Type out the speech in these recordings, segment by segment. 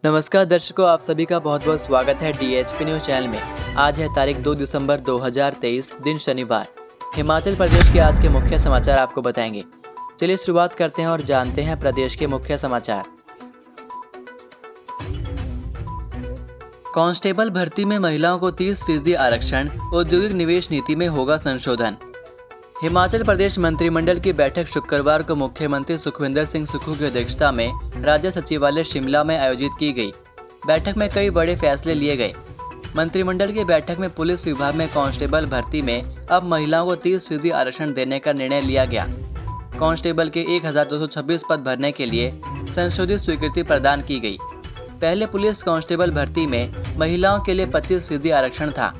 नमस्कार दर्शकों, आप सभी का बहुत बहुत स्वागत है DHP न्यूज चैनल में। आज है तारीख 2 दिसंबर 2023, दिन शनिवार। हिमाचल प्रदेश के आज के मुख्य समाचार आपको बताएंगे। चलिए शुरुआत करते हैं और जानते हैं प्रदेश के मुख्य समाचार। कांस्टेबल भर्ती में महिलाओं को 30% आरक्षण, औद्योगिक निवेश नीति में होगा संशोधन। हिमाचल प्रदेश मंत्रिमंडल की बैठक शुक्रवार को मुख्यमंत्री सुखविंदर सिंह सुक्खू की अध्यक्षता में राज्य सचिवालय शिमला में आयोजित की गई। बैठक में कई बड़े फैसले लिए गए। मंत्रिमंडल की बैठक में पुलिस विभाग में कांस्टेबल भर्ती में अब महिलाओं को 30% आरक्षण देने का निर्णय लिया गया। कांस्टेबल के 1226 पद भरने के लिए संशोधित स्वीकृति प्रदान की गई। पहले पुलिस कांस्टेबल भर्ती में महिलाओं के लिए 25% आरक्षण था।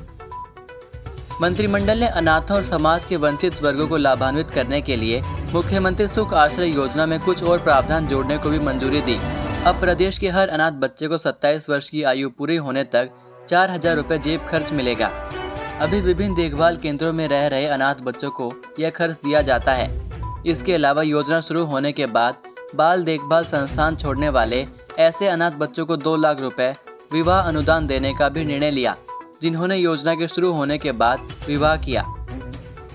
मंत्रिमंडल ने अनाथों और समाज के वंचित वर्गों को लाभान्वित करने के लिए मुख्यमंत्री सुख आश्रय योजना में कुछ और प्रावधान जोड़ने को भी मंजूरी दी। अब प्रदेश के हर अनाथ बच्चे को 27 वर्ष की आयु पूरी होने तक 4,000 रुपये जेब खर्च मिलेगा। अभी विभिन्न देखभाल केंद्रों में रह रहे अनाथ बच्चों को यह खर्च दिया जाता है। इसके अलावा योजना शुरू होने के बाद बाल देखभाल संस्थान छोड़ने वाले ऐसे अनाथ बच्चों को 2 लाख रुपए विवाह अनुदान देने का भी निर्णय लिया, जिन्होंने योजना के शुरू होने के बाद विवाह किया।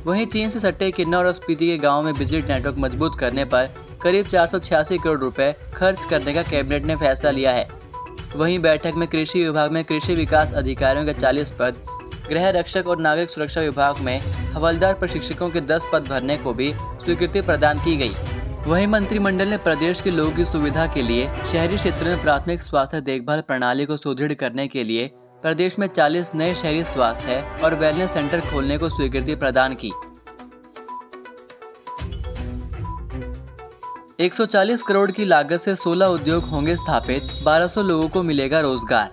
वहीं चीन से सटे किन्नौर और स्पीति के गांव में बिजली नेटवर्क मजबूत करने पर करीब 486 करोड़ रुपए खर्च करने का कैबिनेट ने फैसला लिया है। वहीं बैठक में कृषि विभाग में कृषि विकास अधिकारियों के 40 पद, गृह रक्षक और नागरिक सुरक्षा विभाग में हवलदार प्रशिक्षकों के 10 पद भरने को भी स्वीकृति प्रदान की गई। वहीं मंत्रिमंडल ने प्रदेश के लोगों की सुविधा के लिए शहरी क्षेत्र में प्राथमिक स्वास्थ्य देखभाल प्रणाली को सुदृढ़ करने के लिए प्रदेश में 40 नए शहरी स्वास्थ्य और वेलनेस सेंटर खोलने को स्वीकृति प्रदान की। 140 करोड़ की लागत से 16 उद्योग होंगे स्थापित, 1200 लोगों को मिलेगा रोजगार।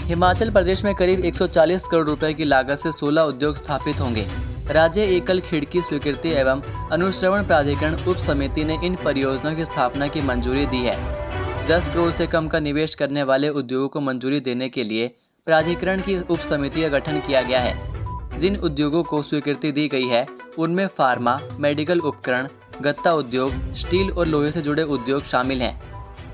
हिमाचल प्रदेश में करीब 140 करोड़ रुपए की लागत से 16 उद्योग स्थापित होंगे। राज्य एकल खिड़की स्वीकृति एवं अनुश्रवण प्राधिकरण उप समिति ने इन परियोजनाओं की स्थापना की मंजूरी दी है। 10 करोड़ से कम का निवेश करने वाले उद्योगों को मंजूरी देने के लिए प्राधिकरण की उप समिति का गठन किया गया है। जिन उद्योगों को स्वीकृति दी गई है उनमें फार्मा, मेडिकल उपकरण, गत्ता उद्योग, स्टील और लोहे से जुड़े उद्योग शामिल हैं।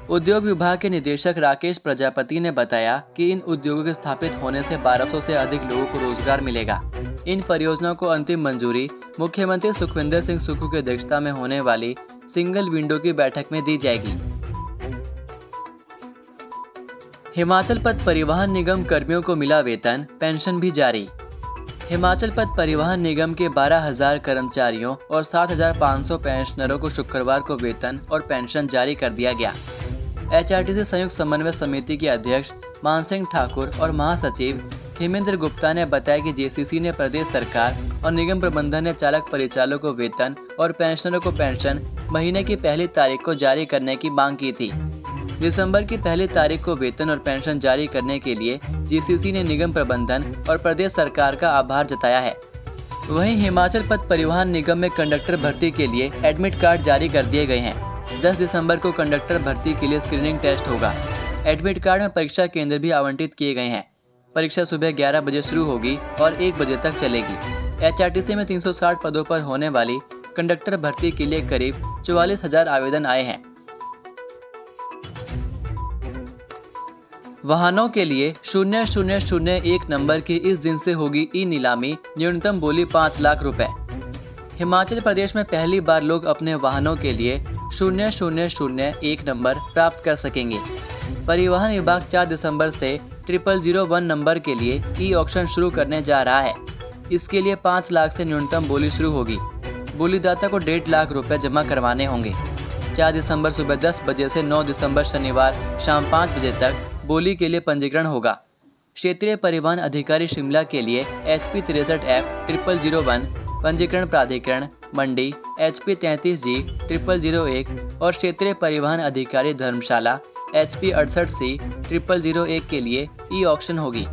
उद्योग विभाग के निदेशक राकेश प्रजापति ने बताया कि इन उद्योगों के स्थापित होने से 1200 से अधिक लोगों को रोजगार मिलेगा। इन परियोजनाओं को अंतिम मंजूरी मुख्यमंत्री सुखविंदर सिंह सुक्खू की अध्यक्षता में होने वाली सिंगल विंडो की बैठक में दी जाएगी। हिमाचल पथ परिवहन निगम कर्मियों को मिला वेतन, पेंशन भी जारी। हिमाचल पथ परिवहन निगम के 12,000 कर्मचारियों और 7,500 पेंशनरों को शुक्रवार को वेतन और पेंशन जारी कर दिया गया। HRTC संयुक्त समन्वय समिति के अध्यक्ष मानसिंह ठाकुर और महासचिव खेमेंद्र गुप्ता ने बताया कि JCC ने प्रदेश सरकार और निगम प्रबंधन ने चालक परिचालकों को वेतन और पेंशनरों को पेंशन महीने की पहली तारीख को जारी करने की मांग की थी। दिसंबर की पहली तारीख को वेतन और पेंशन जारी करने के लिए JCC ने निगम प्रबंधन और प्रदेश सरकार का आभार जताया है। वहीं हिमाचल पथ परिवहन निगम में कंडक्टर भर्ती के लिए एडमिट कार्ड जारी कर दिए गए हैं। 10 दिसंबर को कंडक्टर भर्ती के लिए स्क्रीनिंग टेस्ट होगा। एडमिट कार्ड में परीक्षा केंद्र भी आवंटित किए गए हैं। परीक्षा सुबह 11 बजे शुरू होगी और 1 बजे तक चलेगी। HRTC में 360 पदों पर होने वाली कंडक्टर भर्ती के लिए करीब 44,000 आवेदन आए हैं। वाहनों के लिए 0001 नंबर की इस दिन से होगी ई-नीलामी, न्यूनतम बोली 5 लाख रुपए। हिमाचल प्रदेश में पहली बार लोग अपने वाहनों के लिए 0001 नंबर प्राप्त कर सकेंगे। परिवहन विभाग 4 दिसंबर से 0001 नंबर के लिए ई-ऑक्शन शुरू करने जा रहा है। इसके लिए 5 लाख से न्यूनतम बोली शुरू होगी। बोलीदाता को 1.5 लाख रुपए जमा करवाने होंगे। 4 दिसंबर सुबह 10 बजे से 9 दिसंबर शनिवार शाम 5 बजे तक बोली के लिए पंजीकरण होगा। क्षेत्रीय परिवहन अधिकारी शिमला के लिए HP 63F 0001 पंजीकरण प्राधिकरण, मंडी HP 33G 0001 और क्षेत्रीय परिवहन अधिकारी धर्मशाला HP 68C 0001 के लिए ई-ऑक्शन होगी।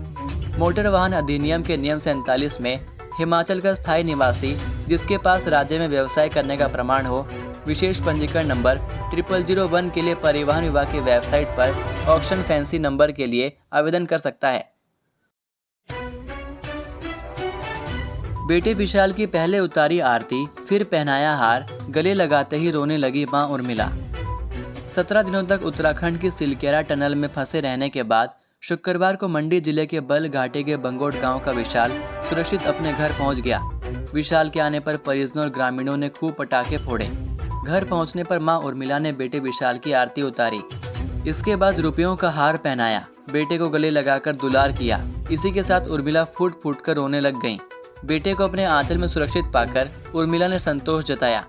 मोटर वाहन अधिनियम के नियम 47 में हिमाचल का स्थायी निवासी जिसके पास राज्य में व्यवसाय करने का प्रमाण हो, विशेष पंजीकरण नंबर 0001 के लिए परिवहन विभाग की वेबसाइट पर ऑक्शन फैंसी नंबर के लिए आवेदन कर सकता है। बेटे विशाल की पहले उतारी आरती, फिर पहनाया हार, गले लगाते ही रोने लगी मां उर्मिला। 17 दिनों तक उत्तराखंड की सिलकेरा टनल में फंसे रहने के बाद शुक्रवार को मंडी जिले के बल घाटी के बंगोट गांव का विशाल सुरक्षित अपने घर पहुंच गया। विशाल के आने पर परिजनों और ग्रामीणों ने खूब पटाखे फोड़े। घर पहुंचने पर मां उर्मिला ने बेटे विशाल की आरती उतारी। इसके बाद रुपयों का हार पहनाया, बेटे को गले लगाकर दुलार किया। इसी के साथ उर्मिला फूट फूट कर रोने लग गईं। बेटे को अपने आंचल में सुरक्षित पाकर उर्मिला ने संतोष जताया।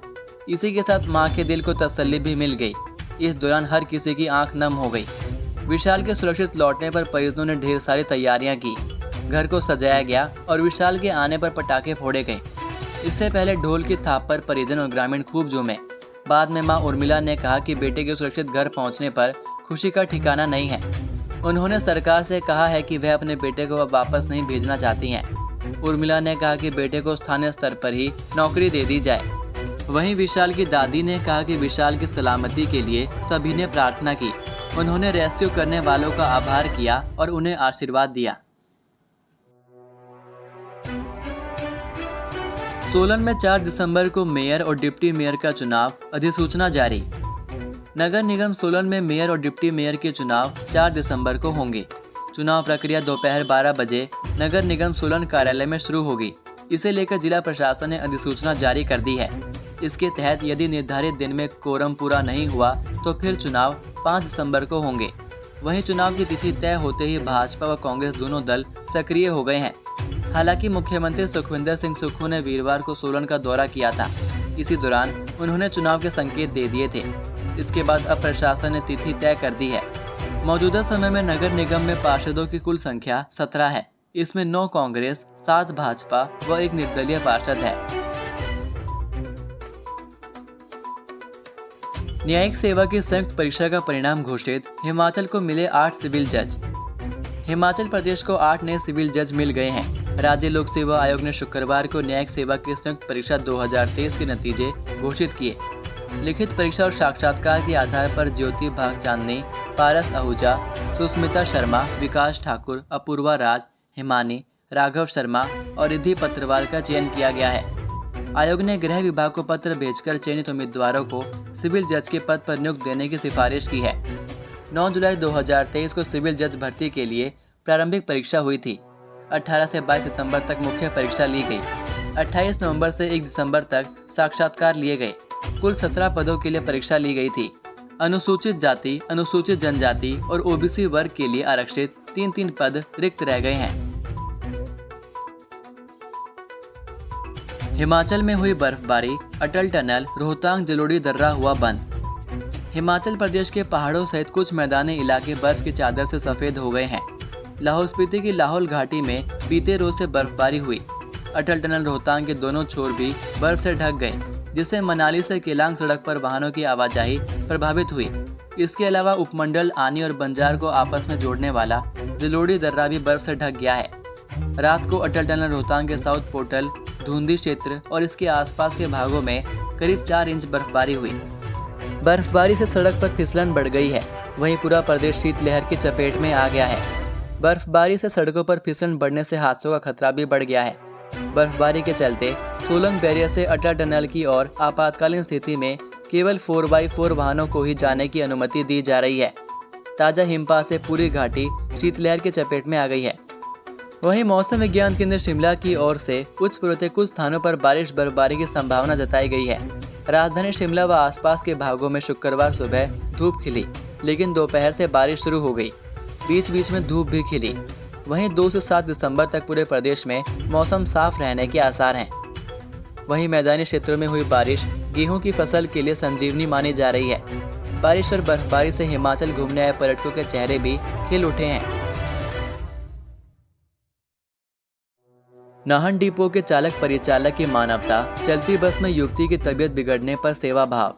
इसी के साथ मां के दिल को तसल्ली भी मिल गई। इस दौरान हर किसी की आंख नम हो गई। विशाल के सुरक्षित लौटने पर परिजनों ने ढेर सारी तैयारियां की। घर को सजाया गया और विशाल के आने पर पटाखे फोड़े गए। इससे पहले ढोल की थाप पर परिजन और ग्रामीण खूब झूमे। बाद में मां उर्मिला ने कहा कि बेटे के सुरक्षित घर पहुंचने पर खुशी का ठिकाना नहीं है। उन्होंने सरकार से कहा है कि वह अपने बेटे को अब वापस नहीं भेजना चाहती हैं। उर्मिला ने कहा कि बेटे को स्थानीय स्तर पर ही नौकरी दे दी जाए। वहीं विशाल की दादी ने कहा कि विशाल की सलामती के लिए सभी ने प्रार्थना की। उन्होंने रेस्क्यू करने वालों का आभार किया और उन्हें आशीर्वाद दिया। सोलन में 4 दिसंबर को मेयर और डिप्टी मेयर का चुनाव, अधिसूचना जारी। नगर निगम सोलन में मेयर और डिप्टी मेयर के चुनाव 4 दिसंबर को होंगे। चुनाव प्रक्रिया दोपहर 12 बजे नगर निगम सोलन कार्यालय में शुरू होगी। इसे लेकर जिला प्रशासन ने अधिसूचना जारी कर दी है। इसके तहत यदि निर्धारित दिन में कोरम पूरा नहीं हुआ तो फिर चुनाव 5 दिसंबर को होंगे। वहीं चुनाव की तिथि तय होते ही भाजपा व कांग्रेस दोनों दल सक्रिय हो गए हैं। हालांकि मुख्यमंत्री सुखविंदर सिंह सुक्खू ने वीरवार को सोलन का दौरा किया था। इसी दौरान उन्होंने चुनाव के संकेत दे दिए थे। इसके बाद अब प्रशासन ने तिथि तय कर दी है। मौजूदा समय में नगर निगम में पार्षदों की कुल संख्या 17 है। इसमें 9 कांग्रेस, 7 भाजपा व 1 निर्दलीय पार्षद है। न्यायिक सेवा की संयुक्त परीक्षा का परिणाम घोषित, हिमाचल को मिले 8 सिविल जज। हिमाचल प्रदेश को 8 नए सिविल जज मिल गए हैं। राज्य लोक सेवा आयोग ने शुक्रवार को न्यायिक सेवा की संयुक्त परीक्षा 2023 के नतीजे घोषित किए। लिखित परीक्षा और साक्षात्कार के आधार पर ज्योति भागचांदनी, पारस आहूजा, सुस्मिता शर्मा, विकास ठाकुर, अपूर्वा राज, हिमानी, राघव शर्मा और रिद्धि पत्रवाल का चयन किया गया है। आयोग ने गृह विभाग को पत्र भेजकर चयनित उम्मीदवारों को सिविल जज के पद पर नियुक्त देने की सिफारिश की है। 9 जुलाई 2023 को सिविल जज भर्ती के लिए प्रारंभिक परीक्षा हुई थी। 18 से 22 सितंबर तक मुख्य परीक्षा ली गई। 28 नवंबर से 1 दिसंबर तक साक्षात्कार लिए गए। कुल 17 पदों के लिए परीक्षा ली गई थी। अनुसूचित जाति, अनुसूचित जनजाति और ओबीसी वर्ग के लिए आरक्षित 3-3 पद रिक्त रह गए हैं। हिमाचल में हुई बर्फबारी, अटल टनल, रोहतांग जलोड़ी दर्रा हुआ बंद। हिमाचल प्रदेश के पहाड़ों सहित कुछ मैदानी इलाके बर्फ की चादर से सफेद हो गए हैं। लाहौल स्पीति की लाहौल घाटी में बीते रोज से बर्फबारी हुई। अटल टनल रोहतांग के दोनों छोर भी बर्फ से ढक गए, जिससे मनाली से केलांग सड़क पर वाहनों की आवाजाही प्रभावित हुई। इसके अलावा उपमंडल आनी और बंजार को आपस में जोड़ने वाला जलोड़ी दर्रा भी बर्फ से ढक गया है। रात को अटल टनल रोहतांग के साउथ पोर्टल, धुंधी क्षेत्र और इसके आसपास के भागों में करीब 4 इंच बर्फबारी हुई। बर्फबारी से सड़क पर फिसलन बढ़ गई है। वहीं पूरा प्रदेश शीतलहर की चपेट में आ गया है। बर्फबारी से सड़कों पर फिसलन बढ़ने से हादसों का खतरा भी बढ़ गया है। बर्फबारी के चलते सोलंग बैरियर से अटल टनल की ओर आपातकालीन स्थिति में केवल 4x4 वाहनों को ही जाने की अनुमति दी जा रही है। ताजा हिमपात से पूरी घाटी शीतलहर की चपेट में आ गई है। वहीं मौसम विज्ञान केंद्र शिमला की ओर से उच्च पूर्वोत्तर कुछ स्थानों पर बारिश बर्फबारी की संभावना जताई गई है। राजधानी शिमला व आसपास के भागों में शुक्रवार सुबह धूप खिली, लेकिन दोपहर से बारिश शुरू हो गई। बीच बीच में धूप भी खिली। वहीं 2 से 7 दिसंबर तक पूरे प्रदेश में मौसम साफ रहने के आसार हैं। वहीं मैदानी क्षेत्रों में हुई बारिश गेहूं की फसल के लिए संजीवनी मानी जा रही है। बारिश और बर्फबारी से हिमाचल घूमने आए पर्यटकों के चेहरे भी खिल उठे हैं। नाहन डिपो के चालक परिचालक की मानवता, चलती बस में युवती की तबीयत बिगड़ने पर सेवा भाव।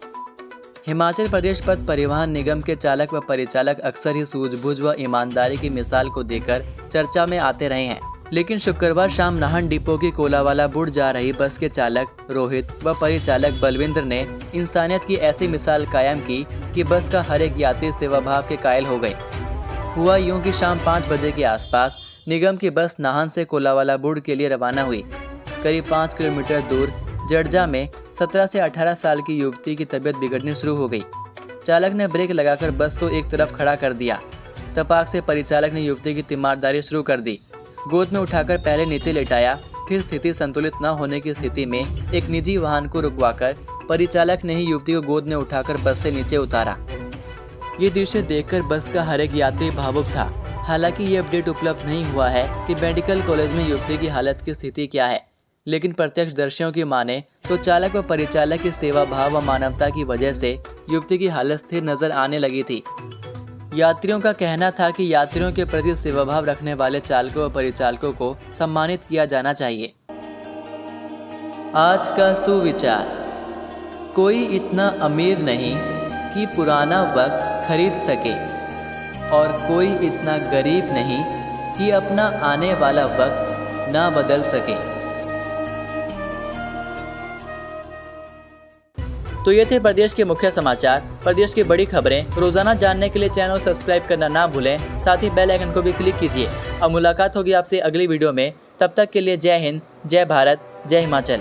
हिमाचल प्रदेश पथ परिवहन निगम के चालक व परिचालक अक्सर ही सूझबूझ व ईमानदारी की मिसाल को देकर चर्चा में आते रहे हैं, लेकिन शुक्रवार शाम नाहन डिपो की कोलावाला बुड़ जा रही बस के चालक रोहित व परिचालक बलविंद्र ने इंसानियत की ऐसी मिसाल कायम की कि बस का हर एक यात्री सेवा भाव के कायल हो गए। हुआ यूं कि शाम 5 बजे के आसपास निगम की बस नाहन से कोलावाला बुड़ के लिए रवाना हुई। करीब 5 किलोमीटर दूर जड़जा में 17 से 18 साल की युवती की तबीयत बिगड़नी शुरू हो गई। चालक ने ब्रेक लगाकर बस को एक तरफ खड़ा कर दिया। तपाक से परिचालक ने युवती की तीमारदारी शुरू कर दी। गोद में उठाकर पहले नीचे लेटाया, फिर स्थिति संतुलित न होने की स्थिति में एक निजी वाहन को रुकवाकर परिचालक ने ही युवती को गोद में उठाकर बस से नीचे उतारा। ये दृश्य देखकर बस का हर एक यात्री भावुक था। हालांकि ये अपडेट उपलब्ध नहीं हुआ है कि मेडिकल कॉलेज में युवती की हालत की स्थिति क्या है, लेकिन प्रत्यक्षदर्शियों की माने तो चालक व परिचालक की सेवा भाव व मानवता की वजह से युवती की हालत स्थिर नजर आने लगी थी। यात्रियों का कहना था कि यात्रियों के प्रति सेवाभाव रखने वाले चालकों व परिचालकों को सम्मानित किया जाना चाहिए। आज का सुविचार: कोई इतना अमीर नहीं कि पुराना वक्त खरीद सके और कोई इतना गरीब नहीं कि अपना आने वाला वक्त ना बदल सके। तो ये थे प्रदेश के मुख्य समाचार। प्रदेश की बड़ी खबरें रोजाना जानने के लिए चैनल सब्सक्राइब करना ना भूलें, साथ ही बेल आइकन को भी क्लिक कीजिए। अब मुलाकात होगी आपसे अगली वीडियो में। तब तक के लिए जय हिंद, जय भारत, जय हिमाचल।